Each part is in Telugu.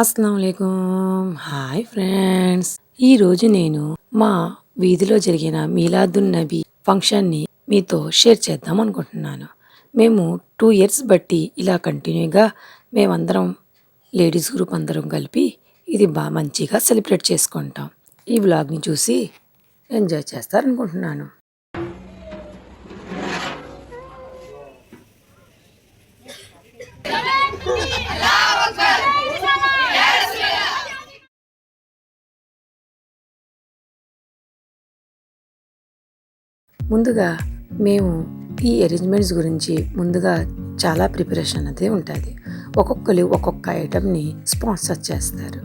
అస్సలాముఅలైకుం. Hi friends. ఈరోజు నేను మా వీధిలో జరిగిన మీలాదున్ నబీ ఫంక్షన్ని మీతో షేర్ చేద్దాం అనుకుంటున్నాను. మేము 2 ఇయర్స్ బట్టి ఇలా కంటిన్యూగా మేమందరం లేడీస్ గ్రూప్ అందరం కలిపి ఇది మంచిగా సెలబ్రేట్ చేసుకుంటాం. ఈ వ్లాగ్ని చూసి ఎంజాయ్ చేస్తారనుకుంటున్నాను. ముందుగా మేము ఈ అరేంజ్మెంట్స్ గురించి ముందుగా చాలా ప్రిపరేషన్ అనేది ఉంటుంది. ఒక్కొక్కరు ఒక్కొక్క ఐటమ్ని స్పాన్సర్ చేస్తారు.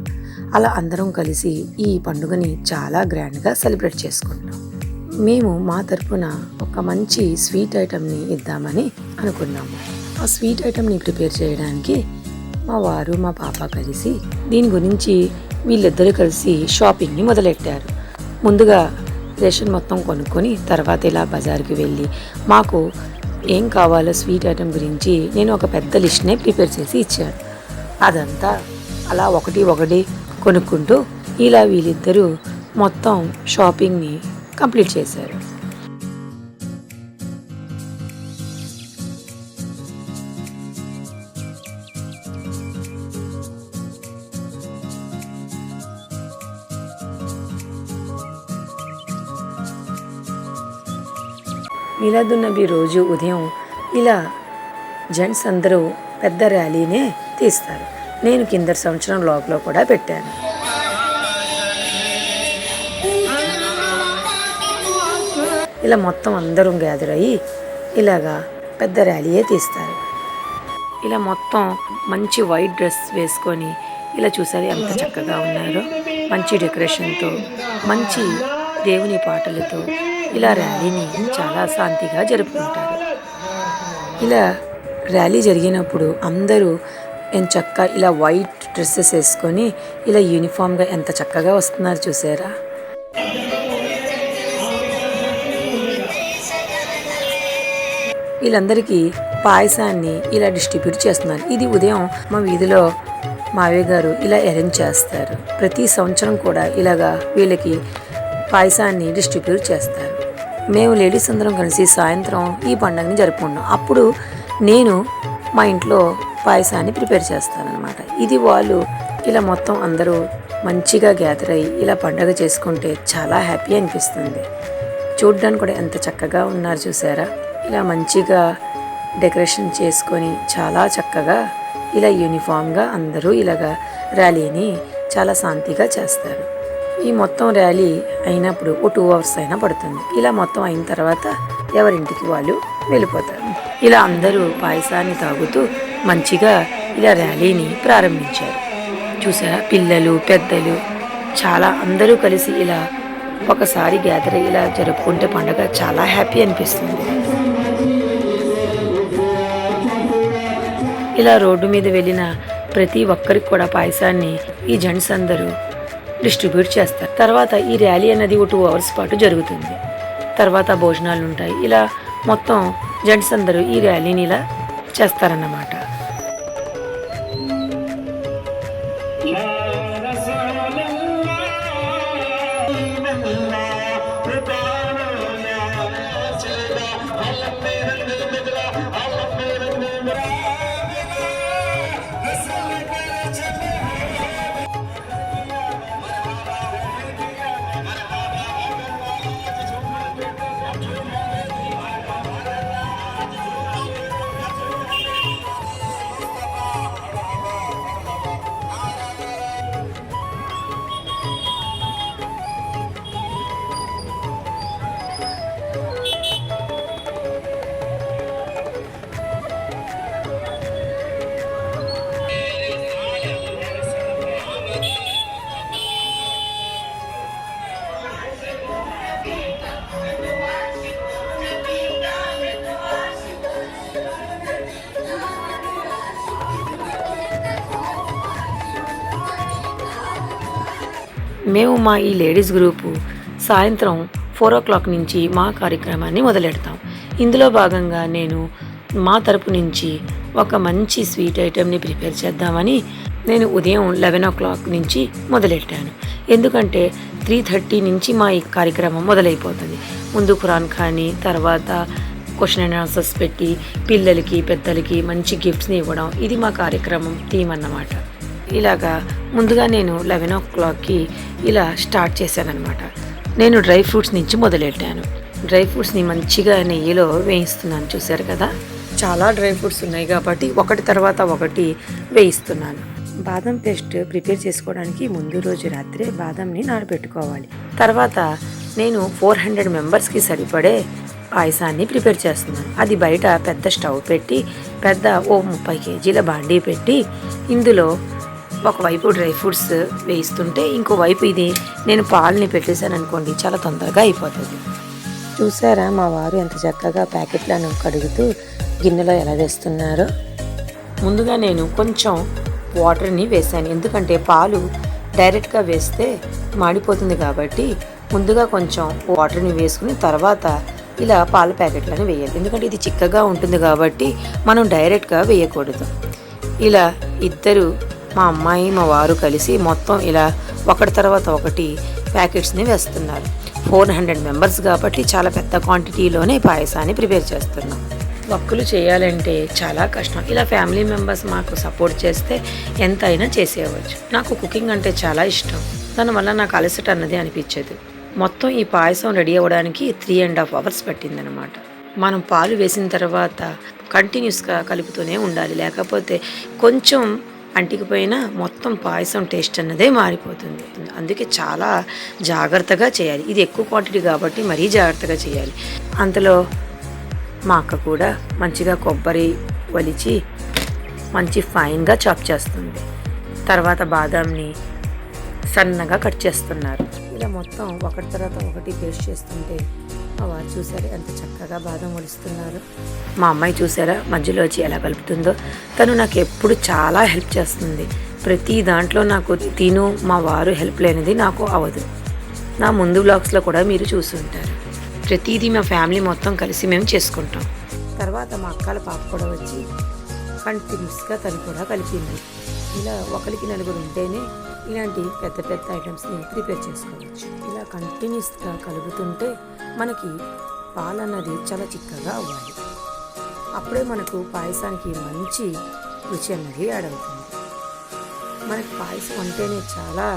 అలా అందరం కలిసి ఈ పండుగని చాలా గ్రాండ్గా సెలబ్రేట్ చేసుకుంటాం. మేము మా తరపున ఒక మంచి స్వీట్ ఐటమ్ని ఇద్దామని అనుకున్నాము. ఆ స్వీట్ ఐటమ్ని ప్రిపేర్ చేయడానికి మా వారు మా పాప కలిసి దీని గురించి వీళ్ళిద్దరూ కలిసి షాపింగ్ని మొదలెట్టారు. ముందుగా రేషన్ మొత్తం కొనుక్కొని తర్వాత ఇలా బజార్కి వెళ్ళి మాకు ఏం కావాలో స్వీట్ ఐటమ్ గురించి నేను ఒక పెద్ద లిస్ట్నే ప్రిపేర్ చేసి ఇచ్చాను. అదంతా అలా ఒకటి కొనుక్కుంటూ ఇలా వీళ్ళిద్దరూ మొత్తం షాపింగ్ని కంప్లీట్ చేశారు. మీలాదున్ నబీ రోజు ఉదయం ఇలా జెంట్స్ అందరూ పెద్ద ర్యాలీనే తీస్తారు. నేను కింద సంవత్సరం లోపల కూడా పెట్టాను. ఇలా మొత్తం అందరం గ్యాదర్ అయ్యి ఇలాగా పెద్ద ర్యాలీయే తీస్తారు. ఇలా మొత్తం మంచి వైట్ డ్రెస్ వేసుకొని ఇలా చూసారు ఎంత చక్కగా ఉన్నారో. మంచి డెకరేషన్తో మంచి దేవుని పాటలతో ఇలా ర్యాలీని చాలా శాంతిగా జరుపుకుంటారు. ఇలా ర్యాలీ జరిగినప్పుడు అందరూ ఎంచక్కా ఇలా వైట్ డ్రెస్సెస్ వేసుకొని ఇలా యూనిఫామ్గా ఎంత చక్కగా వస్తున్నారు చూసారా. వీళ్ళందరికీ పాయసాన్ని ఇలా డిస్ట్రిబ్యూట్ చేస్తున్నారు. ఇది ఉదయం మా వీధిలో మావయ్య గారు ఇలా అరేంజ్ చేస్తారు. ప్రతి సంవత్సరం కూడా ఇలాగా వీళ్ళకి పాయసాన్ని డిస్ట్రిబ్యూట్ చేస్తారు. మేము లేడీస్ అందరం కలిసి సాయంత్రం ఈ పండుగని జరుపుకుంటాం. అప్పుడు నేను మా ఇంట్లో పాయసాన్ని ప్రిపేర్ చేస్తానన్నమాట. ఇది వాళ్ళు ఇలా మొత్తం అందరూ మంచిగా గ్యాదర్ అయ్యి ఇలా పండుగ చేసుకుంటే చాలా హ్యాపీ అనిపిస్తుంది. చూడ్డానికి కూడా ఎంత చక్కగా ఉన్నారు చూసారా. ఇలా మంచిగా డెకరేషన్ చేసుకొని చాలా చక్కగా ఇలా యూనిఫామ్గా అందరూ ఇలాగా ర్యాలీని చాలా శాంతిగా చేస్తారు. ఈ మొత్తం ర్యాలీ అయినప్పుడు ఓ 2 అవర్స్ అయినా పడుతుంది. ఇలా మొత్తం అయిన తర్వాత ఎవరింటికి వాళ్ళు వెళ్ళిపోతారు. ఇలా అందరూ పాయసాన్ని తాగుతూ మంచిగా ఇలా ర్యాలీని ప్రారంభించారు. చూసారా, పిల్లలు పెద్దలు చాలా అందరూ కలిసి ఇలా ఒకసారి గ్యాదర్ ఇలా జరుపుకుంటే పండుగ చాలా హ్యాపీ అనిపిస్తుంది. ఇలా రోడ్డు మీద వెళ్ళిన ప్రతి ఒక్కరికి కూడా పాయసాన్ని ఈ జెంట్స్ అందరూ డిస్ట్రిబ్యూట్ చేస్తారు. తర్వాత ఈ ర్యాలీ అనేది 2 అవర్స్ పాటు జరుగుతుంది. తర్వాత భోజనాలు ఉంటాయి. ఇలా మొత్తం జెంట్స్ అందరూ ఈ ర్యాలీని ఇలా చేస్తారన్నమాట. మేము మా ఈ లేడీస్ గ్రూపు సాయంత్రం 4 నుంచి మా కార్యక్రమాన్ని మొదలెడతాం. ఇందులో భాగంగా నేను మా తరపు నుంచి ఒక మంచి స్వీట్ ఐటెంని ప్రిపేర్ చేద్దామని నేను ఉదయం 11 నుంచి మొదలెట్టాను. ఎందుకంటే 3:30 నుంచి మా ఈ కార్యక్రమం మొదలైపోతుంది. ముందు ఖురాన్ ఖానీ, తర్వాత క్వశ్చన్ అండ్ ఆన్సర్స్ పెట్టి పిల్లలకి పెద్దలకి మంచి గిఫ్ట్స్ని ఇవ్వడం, ఇది మా కార్యక్రమం థీమ్ అన్నమాట. ఇలాగా ముందుగా నేను 11 ఇలా స్టార్ట్ చేశానన్నమాట. నేను డ్రై ఫ్రూట్స్ నుంచి మొదలెట్టాను. డ్రై ఫ్రూట్స్ని మంచిగా నెయ్యిలో వేయిస్తున్నాను, చూశారు కదా. చాలా డ్రై ఫ్రూట్స్ ఉన్నాయి కాబట్టి ఒకటి తర్వాత ఒకటి వేయిస్తున్నాను. బాదం పేస్ట్ ప్రిపేర్ చేసుకోవడానికి ముందు రోజు రాత్రే బాదంని నానబెట్టుకోవాలి. తర్వాత నేను 400 మెంబర్స్కి సరిపడే పాయసాన్ని ప్రిపేర్ చేస్తున్నాను. అది బయట పెద్ద స్టవ్ పెట్టి పెద్ద 30 కేజీల బాండీ పెట్టి ఇందులో ఒకవైపు డ్రై ఫ్రూట్స్ వేయిస్తుంటే ఇంకో వైపు ఇది నేను పాలని పెట్టేశాను అనుకోండి, చాలా తొందరగా అయిపోతుంది. చూసారా మా వారు ఎంత చక్కగా ప్యాకెట్లను కడుగుతూ గిన్నెలో ఎలా వేస్తున్నారో. ముందుగా నేను కొంచెం వాటర్ని వేసాను, ఎందుకంటే పాలు డైరెక్ట్గా వేస్తే మాడిపోతుంది కాబట్టి ముందుగా కొంచెం వాటర్ని వేసుకుని తర్వాత ఇలా పాల ప్యాకెట్లను వేయాలి. ఎందుకంటే ఇది చిక్కగా ఉంటుంది కాబట్టి మనం డైరెక్ట్గా వేయకూడదు. ఇలా ఇద్దరు, మా అమ్మాయి మా వారు కలిసి మొత్తం ఇలా ఒకటి తర్వాత ఒకటి ప్యాకెట్స్ని వేస్తున్నారు. 400 మెంబర్స్ కాబట్టి చాలా పెద్ద క్వాంటిటీలోనే పాయసాన్ని ప్రిపేర్ చేస్తున్నాం. వక్కులు చేయాలంటే చాలా కష్టం. ఇలా ఫ్యామిలీ మెంబర్స్ మాకు సపోర్ట్ చేస్తే ఎంత అయినా చేసేయవచ్చు. నాకు కుకింగ్ అంటే చాలా ఇష్టం, దానివల్ల నాకు అలసట అన్నది అనిపించదు. మొత్తం ఈ పాయసం రెడీ అవ్వడానికి 3.5 అవర్స్ పట్టిందనమాట. మనం పాలు వేసిన తర్వాత కంటిన్యూస్గా కలుపుతూనే ఉండాలి, లేకపోతే కొంచెం అంటికిపోయినా మొత్తం పాయసం టేస్ట్ అన్నదే మారిపోతుంది. అందుకే చాలా జాగ్రత్తగా చేయాలి. ఇది ఎక్కువ క్వాంటిటీ కాబట్టి మరీ జాగ్రత్తగా చేయాలి. అంతలో మా అక్క కూడా మంచిగా కొబ్బరి ఒలిచి మంచి ఫైన్గా చాప్ చేస్తుంది. తర్వాత బాదాంని సన్నగా కట్ చేస్తున్నారు. ఇలా మొత్తం ఒకటి తర్వాత ఒకటి పేస్ట్ చేస్తుంటే మా వారు చూసారా ఎంత చక్కగా బాదం ఒలుస్తున్నారు. మా అమ్మాయి చూసారా మధ్యలో వచ్చి ఎలా కలుపుతుందో. తను నాకు ఎప్పుడు చాలా హెల్ప్ చేస్తుంది. ప్రతి దాంట్లో నాకు తిను మా వారు హెల్ప్ లేనిది నాకు అవ్వదు. నా ముందు బ్లాగ్స్లో కూడా మీరు చూసుంటారు. ప్రతిదీ మా ఫ్యామిలీ మొత్తం కలిసి మేము చేసుకుంటాం. తర్వాత మా అక్కల పాప కూడా వచ్చి కంటిన్యూస్గా తను కూడా కలిపింది. ఇలా ఒకరికి నలుగురు ఉంటేనే ఇలాంటి పెద్ద పెద్ద ఐటమ్స్ని ప్రిపేర్ చేసుకోవచ్చు. ఇలా కంటిన్యూస్గా కలుపుతుంటే మనకి పాలన్నది చాలా చిక్కగా అవ్వాలి. అప్పుడే మనకు పాయసానికి మంచి రుచి అన్నది యాడ్ అవుతుంది. మనకి పాయసం అంటేనే చాలా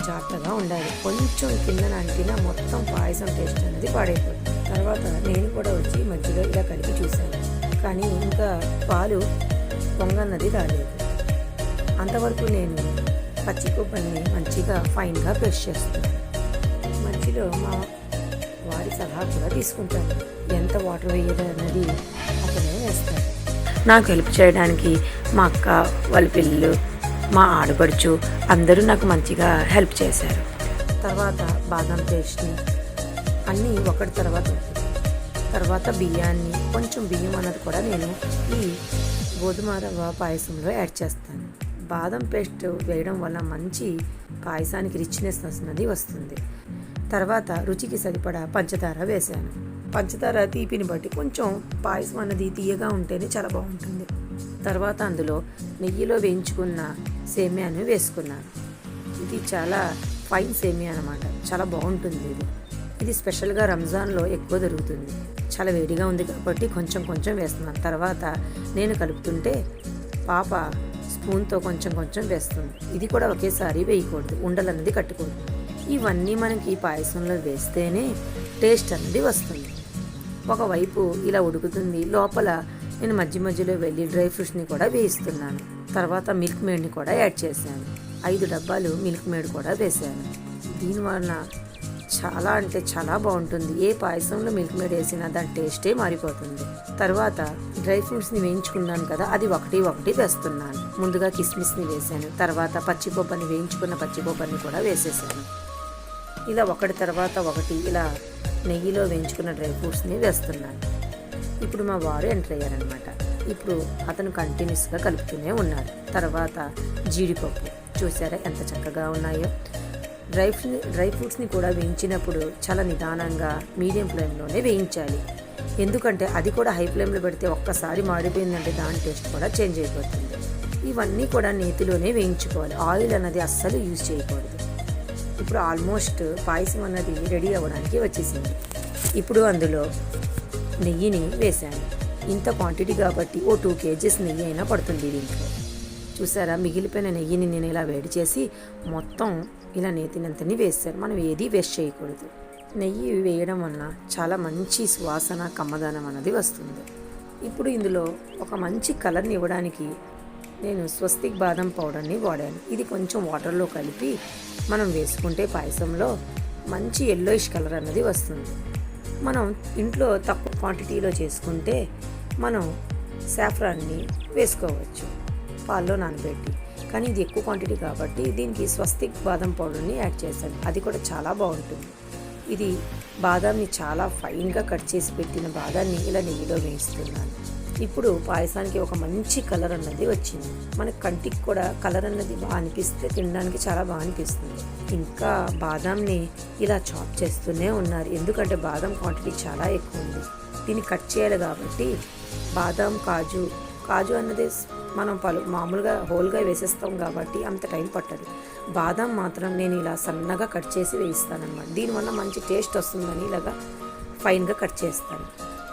జాగ్రత్తగా ఉండాలి. కొంచెం కిందన అంటినా మొత్తం పాయసం టేస్ట్ అనేది పాడైపోతుంది. తర్వాత నేను కూడా వచ్చి మధ్యలో ఇలా కలిపి చూశాను, కానీ ఇంకా పాలు పొంగన్నది రాలేదు. అంతవరకు నేను పచ్చి కొబ్బరిని మంచిగా ఫైన్గా పేస్ట్ చేస్తున్నాను. మధ్యలో మా వారి సలహా కూడా తీసుకుంటాను, ఎంత వాటర్ వేయాలి అన్నది అతనే వేస్తారు. నాకు హెల్ప్ చేయడానికి మా అక్క, వాళ్ళ పిల్లలు, మా ఆడపడుచు అందరూ నాకు మంచిగా హెల్ప్ చేశారు. తర్వాత బాదం పేస్ట్ని అన్నీ ఒకటి తర్వాత తర్వాత బియ్యాన్ని, కొంచెం బియ్యం అన్నది కూడా నేను ఈ గోధుమ రవ్వ పాయసంలో యాడ్ చేస్తాను. బాదం పేస్ట్ వేయడం వల్ల మంచి పాయసానికి రిచ్నెస్ అన్నది వస్తుంది. తర్వాత రుచికి సరిపడా పంచదార వేశాను. పంచదార తీపిని బట్టి కొంచెం పాయసం అన్నది తీయగా ఉంటేనే చాలా బాగుంటుంది. తర్వాత అందులో నెయ్యిలో వేయించుకున్న సేమియాను వేసుకున్నాను. ఇది చాలా ఫైన్ సేమియా అన్నమాట, చాలా బాగుంటుంది. ఇది స్పెషల్గా రంజాన్లో ఎక్కువ దొరుకుతుంది. చాలా వేడిగా ఉంది కాబట్టి కొంచెం కొంచెం వేస్తున్నాను. తర్వాత నేను కలుపుతుంటే పాప స్పూన్తో కొంచెం కొంచెం వేస్తుంది. ఇది కూడా ఒకేసారి వేయకూడదు, ఉండలన్నది కట్టుకూడదు. ఇవన్నీ మనకి పాయసంలో వేస్తేనే టేస్ట్ అన్నది వస్తుంది. ఒకవైపు ఇలా ఉడుకుతుంది, లోపల నేను మధ్యలో వెళ్ళి డ్రై ఫ్రూట్స్ని కూడా వేయిస్తున్నాను. తర్వాత మిల్క్ మేడ్ని కూడా యాడ్ చేశాను. 5 డబ్బాలు మిల్క్ మేడ్ కూడా వేసాను. దీనివల్ల చాలా అంటే చాలా బాగుంటుంది. ఏ పాయసంలో మిల్క్ మేడ్ వేసినా దాని టేస్టే మారిపోతుంది. తర్వాత డ్రై ఫ్రూట్స్ని వేయించుకున్నాను కదా, అది ఒకటి వేస్తున్నాను. ముందుగా కిస్మిస్ని వేసాను. తర్వాత పచ్చి కొబ్బరిని, వేయించుకున్న పచ్చి కొబ్బరిని కూడా వేసేసాను. ఇలా ఒకటి తర్వాత ఒకటి ఇలా నెయ్యిలో వేయించుకున్న డ్రై ఫ్రూట్స్ని వేస్తున్నాను. ఇప్పుడు మా వారు ఎంటర్ అయ్యారనమాట. ఇప్పుడు అతను కంటిన్యూస్గా కలుపుతూనే ఉన్నాడు. తర్వాత జీడిపప్పు చూసారా ఎంత చక్కగా ఉన్నాయో. డ్రై ఫ్రూట్స్ని కూడా వేయించినప్పుడు చాలా నిదానంగా మీడియం ఫ్లేమ్లోనే వేయించాలి. ఎందుకంటే అది కూడా హై ఫ్లేమ్లో పెడితే ఒక్కసారి మాడిపోయిందంటే దాని టేస్ట్ కూడా చేంజ్ అయిపోతుంది. ఇవన్నీ కూడా నేతిలోనే వేయించుకోవాలి. ఆయిల్ అన్నది అస్సలు యూజ్ చేయకూడదు. ఇప్పుడు ఆల్మోస్ట్ పాయసం అన్నది రెడీ అవ్వడానికి వచ్చేసింది. ఇప్పుడు అందులో నెయ్యిని వేసాను. ఇంత క్వాంటిటీ కాబట్టి 2 kgs నెయ్యి అయినా పడుతుంది దీంట్లో. చూసారా, మిగిలిపోయిన నెయ్యిని నేను ఇలా వేడి చేసి మొత్తం ఇలా నేతినంతని వేసాను. మనం ఏది వేస్ట్ చేయకూడదు. నెయ్యి వేయడం వలన చాలా మంచి సువాసన, కమ్మదనం అన్నది వస్తుంది. ఇప్పుడు ఇందులో ఒక మంచి కలర్ని ఇవ్వడానికి నేను స్వస్తిక్ బాదం పౌడర్ని వాడాను. ఇది కొంచెం వాటర్లో కలిపి మనం వేసుకుంటే పాయసంలో మంచి ఎల్లోయిష్ కలర్ అన్నది వస్తుంది. మనం ఇంట్లో తక్కువ క్వాంటిటీలో చేసుకుంటే మనం సాఫ్రాన్ని వేసుకోవచ్చు పాల్లో నానబెట్టి. కానీ ఇది ఎక్కువ క్వాంటిటీ కాబట్టి దీనికి స్వస్తిక్ బాదం పౌడర్ని యాడ్ చేశాను. అది కూడా చాలా బాగుంటుంది. ఇది బాదాంని చాలా ఫైన్గా కట్ చేసి పెట్టిన బాదాన్ని ఇలా నెయ్యిలో వేయిస్తున్నాను. ఇప్పుడు పాయసానికి ఒక మంచి కలర్ అన్నది వచ్చింది. మన కంటికి కూడా కలర్ అన్నది బాగా అనిపిస్తే తినడానికి చాలా బాగా అనిపిస్తుంది. ఇంకా బాదాంని ఇలా చాప్ చేస్తూనే ఉన్నారు, ఎందుకంటే బాదం క్వాంటిటీ చాలా ఎక్కువ ఉంది. దీన్ని కట్ చేయాలి కాబట్టి బాదం, కాజు అన్నది మనం మామూలుగా హోల్గా వేసేస్తాం కాబట్టి అంత టైం పట్టదు. బాదం మాత్రం నేను ఇలా సన్నగా కట్ చేసి వేయిస్తానన్నమాట. దీనివల్ల మంచి టేస్ట్ వస్తుందని ఇలాగా ఫైన్గా కట్ చేస్తాను.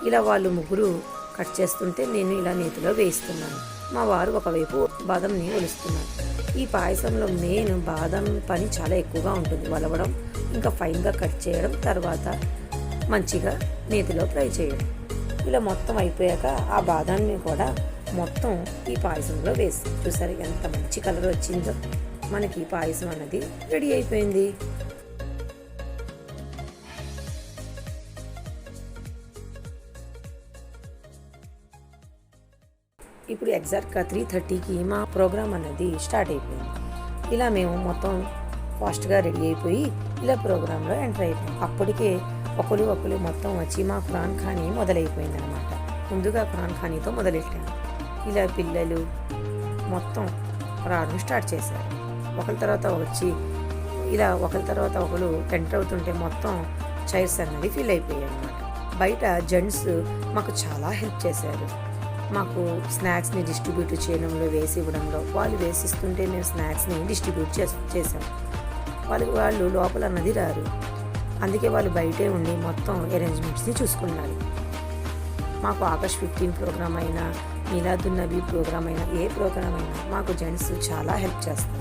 ఇలా వాళ్ళు ముగ్గురు కట్ చేస్తుంటే నేను ఇలా నేతిలో వేయిస్తున్నాను. మా వారు ఒకవైపు బాదంని ఒలుస్తున్నారు. ఈ పాయసంలో మెయిన్ బాదం పని చాలా ఎక్కువగా ఉంటుంది. వలవడం, ఇంకా ఫైన్గా కట్ చేయడం, తర్వాత మంచిగా నేతిలో ఫ్రై చేయడం. ఇలా మొత్తం అయిపోయాక ఆ బాదాన్ని కూడా మొత్తం ఈ పాయసంలో వేసి చూసారు ఎంత మంచి కలర్ వచ్చిందో. మనకి పాయసం అన్నది రెడీ అయిపోయింది. ఇప్పుడు ఎగ్జాక్ట్గా 3:30కి మా ప్రోగ్రామ్ అన్నది స్టార్ట్ అయిపోయింది. ఇలా మేము మొత్తం ఫాస్ట్గా రెడీ అయిపోయి ఇలా ప్రోగ్రాంలో ఎంటర్ అయిపోయాం. అప్పటికే ఒకరు మొత్తం వచ్చి మా ఖురాన్ ఖానీ మొదలైపోయింది అనమాట. ముందుగా ఖురాన్ ఖానీతో మొదలెట్టాను. ఇలా పిల్లలు మొత్తం రావడం స్టార్ట్ చేశారు. ఒకరి తర్వాత వచ్చి ఇలా ఒకరి తర్వాత ఒకరు ఎంటర్ అవుతుంటే మొత్తం చైర్స్ అన్నది ఫిల్ అయిపోయాయి అన్నమాట. బయట జెంట్స్ మాకు చాలా హెల్ప్ చేశారు. మాకు స్నాక్స్ని డిస్ట్రిబ్యూట్ చేయడంలో, వేసి ఇవ్వడంలో. వాళ్ళు వేసిస్తుంటే మేము స్నాక్స్ని డిస్ట్రిబ్యూట్ చేసాం. వాళ్ళు లోపల అన్నది రారు, అందుకే వాళ్ళు బయటే ఉండి మొత్తం అరేంజ్మెంట్స్ని చూసుకున్నారు. మాకు ఆగస్ట్ 15 ప్రోగ్రామ్ అయినా, మిలాదున్ నబీ ప్రోగ్రామ్ అయినా, ఏ ప్రోగ్రామ్ అయినా మాకు జెంట్స్ చాలా హెల్ప్ చేస్తారు.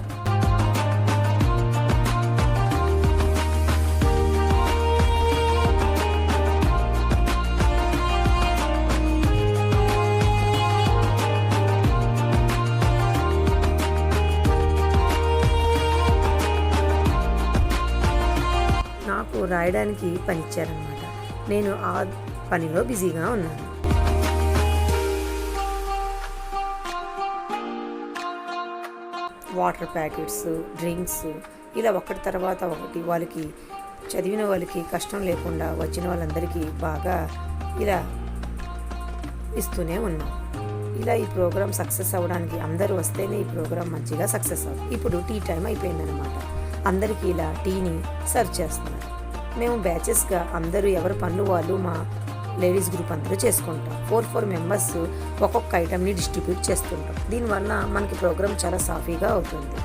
నాకు రాయడానికి పని ఇచ్చారనమాట. నేను ఆ పనిలో బిజీగా ఉన్నాను. వాటర్ ప్యాకెట్స్, డ్రింక్స్ ఇలా ఒకటి తర్వాత ఒకటి వాళ్ళకి చదివిన వాళ్ళకి కష్టం లేకుండా వచ్చిన వాళ్ళందరికీ బాగా ఇలా ఇస్తూనే ఉన్నాం. ఇలా ఈ ప్రోగ్రామ్ సక్సెస్ అవ్వడానికి అందరూ వస్తేనే ఈ ప్రోగ్రామ్ మంచిగా సక్సెస్ అవుతుంది. ఇప్పుడు టీ టైం అయిపోయిందనమాట. అందరికీ ఇలా టీని సర్వ్ చేస్తున్నారు. మేము బ్యాచెస్గా అందరూ ఎవరి పనులు వాళ్ళు మా లేడీస్ గ్రూప్ అందరూ చేసుకుంటాం. 4 మెంబర్స్ ఒక్కొక్క ఐటమ్ని డిస్ట్రిబ్యూట్ చేస్తుంటాం. దీనివల్ల మనకి ప్రోగ్రామ్ చాలా సాఫీగా అవుతుంది.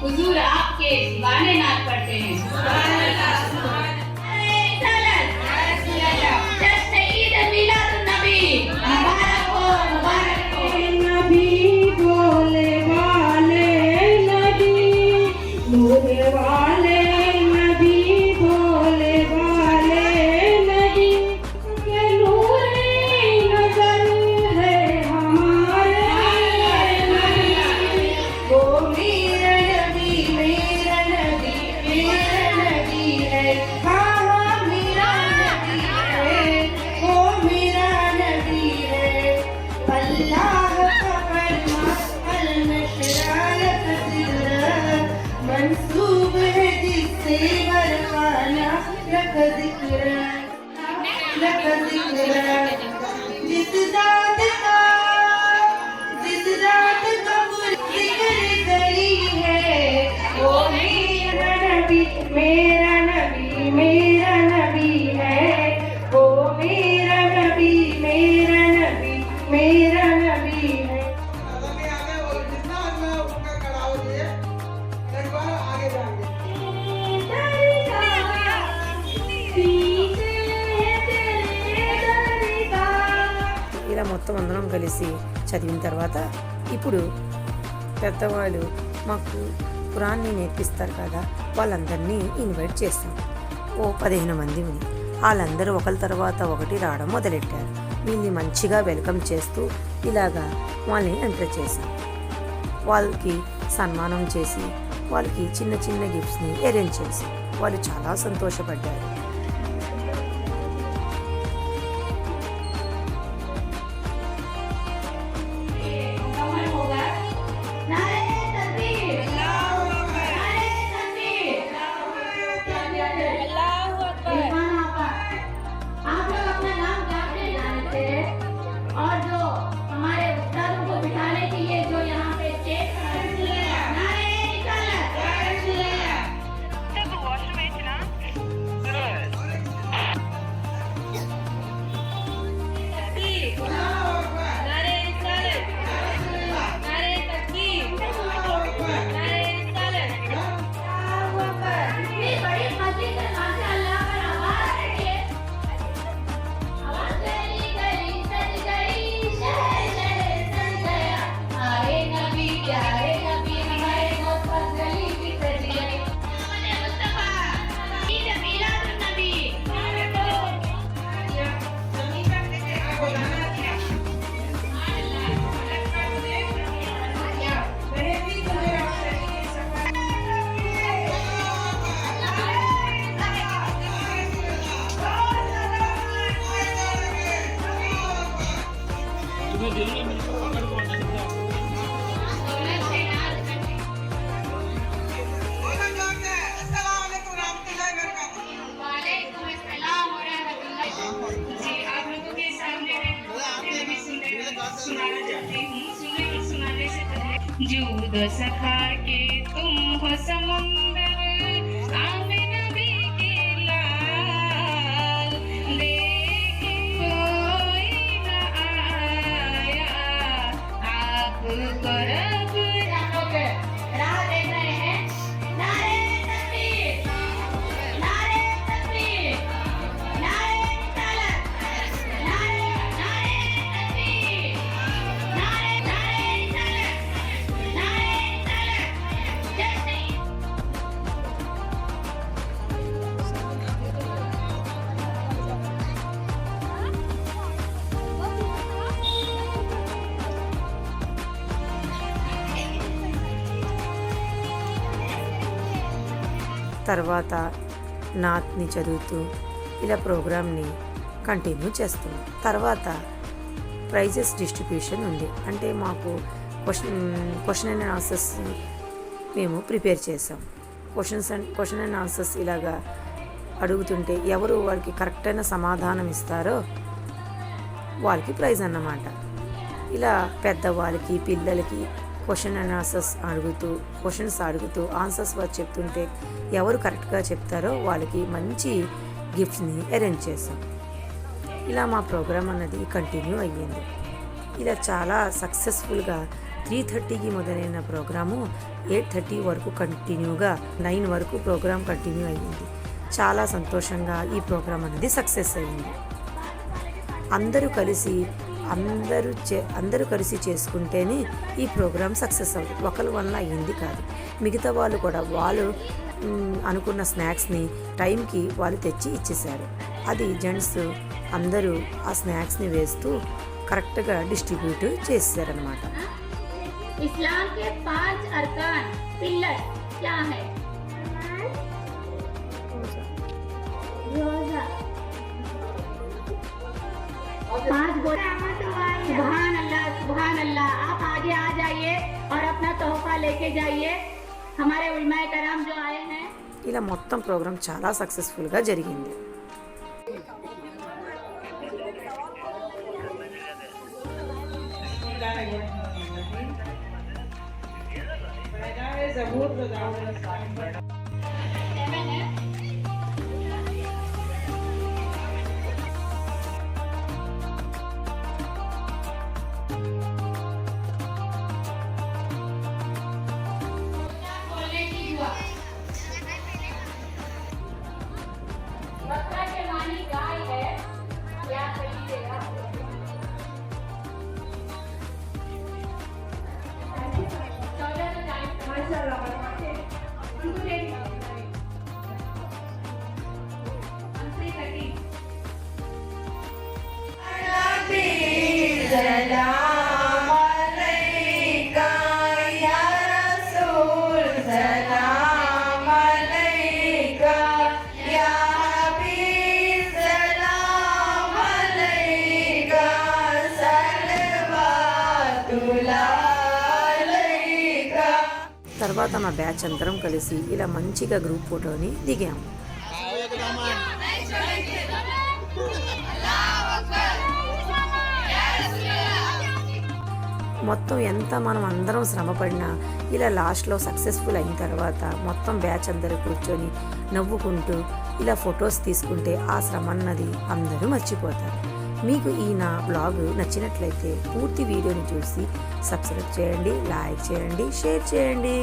हुजूर आपके दीवाने नाच पढ़ते हैं। जश्न ईद मिलादुन नबी मंसूब है जिससे बरपाना लख जिक्र जिस जात का जिक्र गई है वो मेरा नबी मेरा नबी मेरा नबी है वो मेरा नबी मेरा नबी मेरा नबी है। ఇలా మొత్తం అందరం కలిసి చదివిన తర్వాత ఇప్పుడు పెద్దవాళ్ళు మాకు ఖురాన్ని నేర్పిస్తారు కదా, వాళ్ళందరినీ ఇన్వైట్ చేస్తాం. ఓ 15 మందిని. వాళ్ళందరూ ఒకరి తర్వాత ఒకటి రావడం మొదలెట్టారు. వీళ్ళని మంచిగా వెల్కమ్ చేస్తూ ఇలాగా వాళ్ళని ఎంటర్ చేశాం. వాళ్ళకి సన్మానం చేసి వాళ్ళకి చిన్న చిన్న గిఫ్ట్స్ని అరేంజ్ చేసి వాళ్ళు చాలా సంతోషపడ్డారు. मुकम्मल होगा। नारे तकबीर, नारे तकबीर, अल्लाहू अकबर। इरफान आपा, आप लोग अपना नाम गाते जाने थे और जो हमारे उस्तादों को बिठाने के लिए जो यहाँ पे स्टेज नारे निकालत, नारे निकालत, नारे तकबीर, नारे निकालत, अल्लाहू अकबर। इतनी बड़ी मस्जिद में माशाअल्लाह पर आवाज है। आवाज गली गली सज गई, शहर शहर सज गया। आए नबी प्यारे नबी हमारे मोहब्बत गली भी सज गई। मोहम्मद मुस्तफा ईद मिलादुन नबी। वालेकुम अस्सलाम व रहमतुल्लाह। जी आप लोगों के सामने मैं भी सुनाना चाहती हूँ। सुनने और सुनाने से पहले जूद सखा के तुम हो समुंदर आमे नबी के लाल देखे कोई न आया आपको रब राह देख रहे हैं। नारे तकबीर, नारे तकबीर, नारे रिसालत, नारे तकबीर, नारे रिसालत, जय श्री తర్వాత నాత్ని చదువుతూ ఇలా ప్రోగ్రామ్ని కంటిన్యూ చేస్తున్నాం. తర్వాత ప్రైజెస్ డిస్ట్రిబ్యూషన్ ఉంది. అంటే మాకు క్వశ్చన్ అండ్ ఆన్సర్స్ మేము ప్రిపేర్ చేసాం. క్వశ్చన్ అండ్ ఆన్సర్స్ ఇలాగా అడుగుతుంటే ఎవరు వాళ్ళకి కరెక్ట్ అయిన సమాధానం ఇస్తారో వాళ్ళకి ప్రైజ్ అన్నమాట. ఇలా పెద్దవాళ్ళకి పిల్లలకి క్వశ్చన్ అండ్ ఆన్సర్స్ అడుగుతూ ఆన్సర్స్ వాళ్ళు చెప్తుంటే ఎవరు కరెక్ట్గా చెప్తారో వాళ్ళకి మంచి గిఫ్ట్స్ని అరేంజ్ చేసాం. ఇలా మా ప్రోగ్రామ్ అన్నది కంటిన్యూ అయ్యింది. ఇలా చాలా సక్సెస్ఫుల్గా 3:30కి మొదలైన ప్రోగ్రాము 8:30 వరకు కంటిన్యూగా 9 వరకు ప్రోగ్రామ్ కంటిన్యూ అయ్యింది. చాలా సంతోషంగా ఈ ప్రోగ్రామ్ అనేది సక్సెస్ అయ్యింది. అందరూ కలిసి చేసుకుంటేనే ఈ ప్రోగ్రామ్ సక్సెస్ అవుతుంది. ఒకరి వల్ల అయ్యింది కాదు. మిగతా వాళ్ళు కూడా వాళ్ళు అనుకున్న స్నాక్స్ని టైంకి వాళ్ళు తెచ్చి ఇచ్చేశారు. అది జెంట్స్ అందరూ ఆ స్నాక్స్ని వేస్తూ కరెక్ట్గా డిస్ట్రిబ్యూట్ చేశారనమాట. इस्लाम के 5 अरकान पिलर क्या है? रोजा। 5 बोला। सुभान अल्लाह, सुभान अल्लाह। आप आगे आ जाइए और अपना तोहफा लेके जाइए। हमारे उलमाए कराम जो आए हैं ఇలా మొత్తం ప్రోగ్రాం చాలా సక్సెస్ఫుల్గా జరిగింది. बोलने की हुआ बकरा के मानी गाय है क्या खरीदेगा चौदह तो टाइम माशाल्लाह उनको दे हमसे कटी सलाम अलैका या रसूल सलाम अलैका या हबीब सलाम अलैका सलवातुल्लाह अलैका. తర్వాత మా బ్యాచ్ అందరం కలిసి ఇలా మంచిగా గ్రూప్ ఫోటోని దిగాము. మొత్తం ఎంత మనం అందరం శ్రమపడినా ఇలా లాస్ట్లో సక్సెస్ఫుల్ అయిన తర్వాత మొత్తం బ్యాచ్ అందరూ కూర్చొని నవ్వుకుంటూ ఇలా ఫొటోస్ తీసుకుంటే ఆ శ్రమ అన్నది అందరూ మర్చిపోతారు. మీకు ఈ నా బ్లాగ్ నచ్చినట్లయితే పూర్తి వీడియోని చూసి సబ్స్క్రైబ్ చేయండి, లైక్ చేయండి, షేర్ చేయండి.